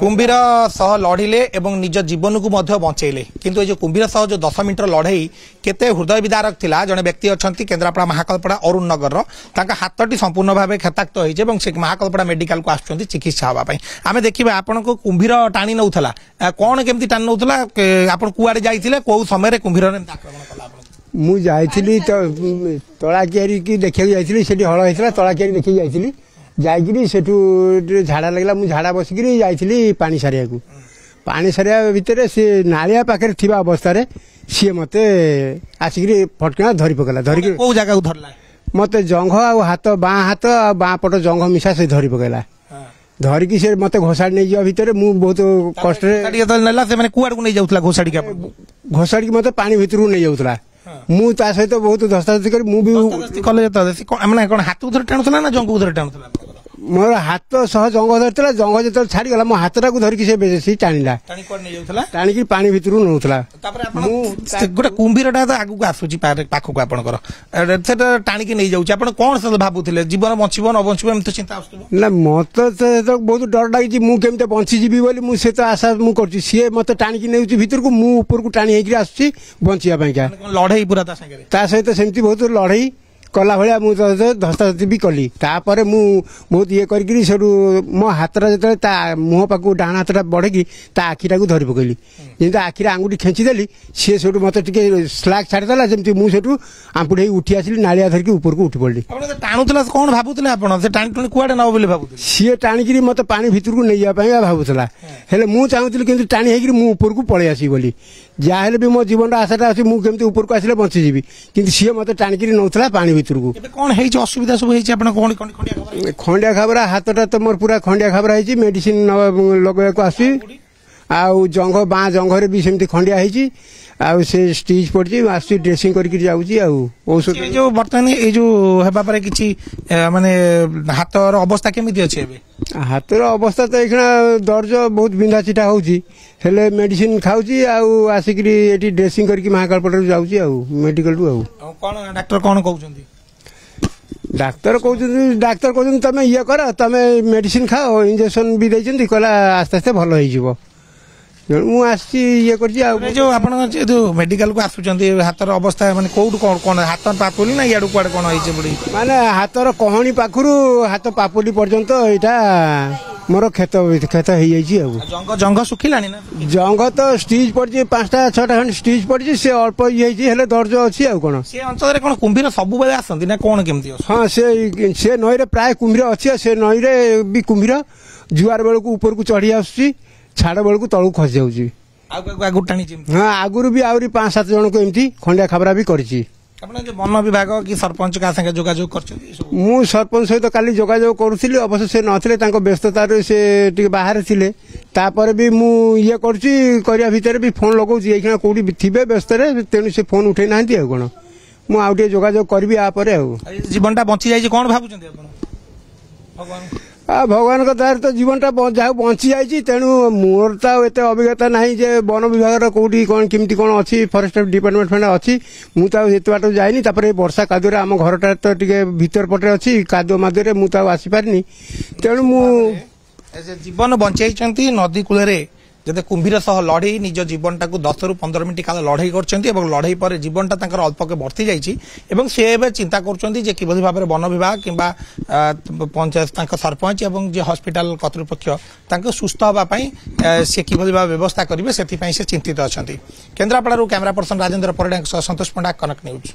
कुंभीर सह लड़िले एवं निज जीवन को बचेले किंतु जो कुंभीर सह जो 10 मिनट लड़ई केते हृदय विदारक थिला जने व्यक्ति अछंती केन्द्रापड़ा महाकल्पड़ा अरुण नगर हाथटी संपूर्ण भाव क्षताक्त होइछे से महाकल्पड़ा मेडिकल को आसुचंती चिकित्सा हवा पई आमे देखिबा आपन को कुंभीर टाणी नउथला कोन केमती टाणी नउथला आपन कुआडे जाइथिले को समय रे कुंभीर ने आक्रमण कला आपन मु जाइथिली तो तळा केरी की देखिया जाइथिली सेठी हळ होइथला तळा केरी देखि जाइथिली जाइकिरी सेठू झाड़ा लगला मु झाड़ा बसिकिरी जाइथिली पानी सारिया को पानी सारिया भितर से नालिया पाखरे थिबा अवस्था रे सी मते आसिकिरी फटकना धरी पकला धरी को जगह को धरला मते जंघ आ हाथ आ बाँ पट जंघ मिसा से धरी पकला धरिकी से मते घोषाड़ी नहीं जा भितर मु बहुत कष्ट रे नेला से माने कुआड को नहीं जाउथला घोषाड़ी के घोषाड़ी मते पानी भितर नहीं जाउथला मु ता सहित बहुत धस्ताधस्ती कर मु भी कले माने कोन हाथ उधर टाणुथला ना जंग उधर टाणुथला मोर हाथ सह जंग धरला जंग जो छाड़ी गला मो हाथटा को धरिकी से बेसी टाणिला टाणिकी पानी भितर नउथला गोटे कुंभीरटा तो आगु आसुची पाखक आपनकर सेटा टाणिकी नहीं जाउची आपन कोन से भाबुथिले जीवन बंचिबो न बंचिबो एम तो चिंता आस्तु ना मते तो बहुत डर लागी मु केमते बंची जीवी बोली मु से तो आशा मु करची सी मते टाणिकी नेउची भितर को मु ऊपर को टाणी हेकरी आसुची बंचिया पई का लड़ाई पूरा ता संगे ता सहित सेमती बहुत लड़ाई कला भाया मुझे धस्ताधस्ती भी कली तापर मु बहुत ये करी मो हाथटा जो मुह पाक डाण हाथटा बढ़ेगी आखिटा को धरी पकईली जमी आखिर आंगुठी खेचिदेली सी से मत स्लाग छाड़देला जमी मुझे आंपुड़ उठी आसली नालिया धरिकी ऊपर को उठी पड़ी टाणुला कौन भावुले टाणी कुआडे न बोली भावुले सी टाणिकी मत पानी भितर को नहीं जावाई भावुला हेले मु चाहूली कि टाणी होकर मु ऊपर को पलि आसि बोली जहाँ भी मो जीवन आशाटा अच्छी मुझे ऊपर को आसिले बंचीजी कि सी मत टाणिकी नौला पानी भितर को कौन असुविधा सब खंडिया खबरा हाथटा तो मोर पूरा खंडिया खबरा है मेडिसिन लगवा को आसी आउ जंघ बाँ जंघरे भी सेमती खंडिया है आउ से स्टिच पड़ी आस ड्रेसिंग करके जाऊँगी औषध जो बर्तमान ये जो हेबा परे किछि माने हाथर अवस्था केमिति अछि एबे हाथर अवस्था तो एखना दर्ज बहुत बिंधा चिटा होउची हेले मेडिसिन खाउची आउ आसिकरी एटी ड्रेसिंग करके महाकालपटर जाऊँगी मेडिकल टू कोन डॉक्टर कोन कहउछंती डाक्तर कहते तुम ये कर तुम मेडिसिन खाओ इंजेक्शन भी देती कहला आस्ते आस्ते भल हो जो मेडिकल को आसुचंती हाथर अवस्था माने कोउड कोन हाथ पापुली ना याडू कुआडे कोन होइचे बडी माने हाथर कहणी पाखुरु हाथ पापुली पर्यंत एटा मोर खेत हो जंग जंग सुखिलानी ना जंग तो स्टिच पड़ी 5टा 6टा खंड स्टिच पड़ी से अल्प ये दर्ज अच्छी आ कौन से अंचल कौन कुंभीर सब बेले आसती ना कौन केमती हाँ से नई प्राय कुंभीर अच्छी से नई भी कुंभीर जुआर बेल को ऊपर को चढ़ी आसुची छाड़ बेल को तलू खसी जाऊँगी हाँ आगुरी भी आहरी 5-7 जन को एमती खंडिया खबरा भी करी वन विभाग कि सरपंच का संगे जोगाजोग मु सरपंच सहित काली जोगाजोग करुली अवश्य से नथिले तांको व्यस्ततार से टिके बाहर थिले तापर भी मु ये करिया भितर भी फोन लगाउची एखना कोडी थिबे व्यस्त रे तेनु से फोन उठै नांती आ कोन मु आउ टे जोगाजोग करबी आ परे आ जीवनटा बंची जाई कोन भाबुचंती आपण भगवान भगवान का दयार तो जीवनटा जहाँ बंची जाइए तेणु मोर तो एत अभिज्ञता ना जे वन विभाग कौटी कौन केमती कौन अच्छी फरेस्ट डिपार्टमेंट फंड अच्छी मुझे बाट जाइनी वर्षा कादुरे आम घरटा तो टे भीतर पटे अच्छी कादुआ मादुरे मुझे आसीपारे तेणु मु जीवन बचाई नदी कूल जब कुंभीर सह लड़ई निज जीवनटा को 10 ରୁ 15 मिनट काल लड़ई कर लड़ई पर जीवनटा अल्पके बढ़ती जाइए से चिंता कर किभली भाव वन विभाग किंबा पंचायत सरपंच और जे हॉस्पिटल कर्तृपक्ष सुस्थ होगापाई से किभली भाव व्यवस्था करेंगे से चिंतित अच्छा केन्द्रापड़ा कैमरा पर्सन राजेन्द्र परिडा संतोष पंडा कनक न्यूज।